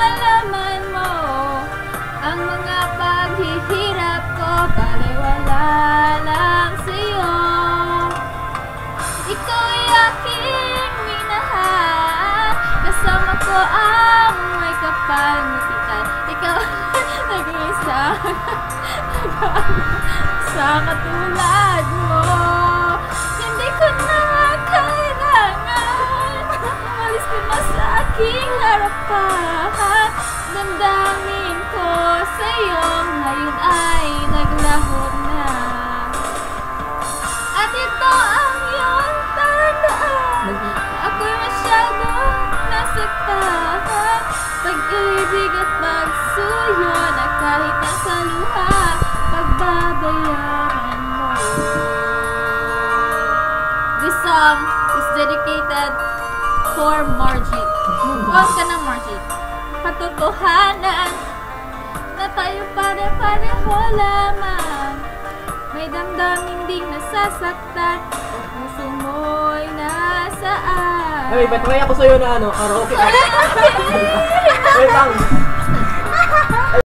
malaman mo ang mga paghihirap ko, baliwala lang sa'yo. Ikaw ay aking minahal, kasama ko ang may kapal matikan. Ikaw nag-iisa sa katulad mo. Hindi ko na kailangan, umalis ka na sa aking harapan. Damdamin ko sa'yo, ngayon ay naglahok na. At ito ang iyong tandaan, ako'y masyadong nasaktan. Pag-ibig at pagsuyo na kahit nasa luha, pagbabayaran mo. This song is dedicated for Margie. Huwag ka na, Margie. Katotohanan na tayo pare-pareho lamang, may damdamin ding nasasaktan, o puso mo'y nasaan. Hey, ba't may ako sa'yo na ano, karaoke ka? Wait lang.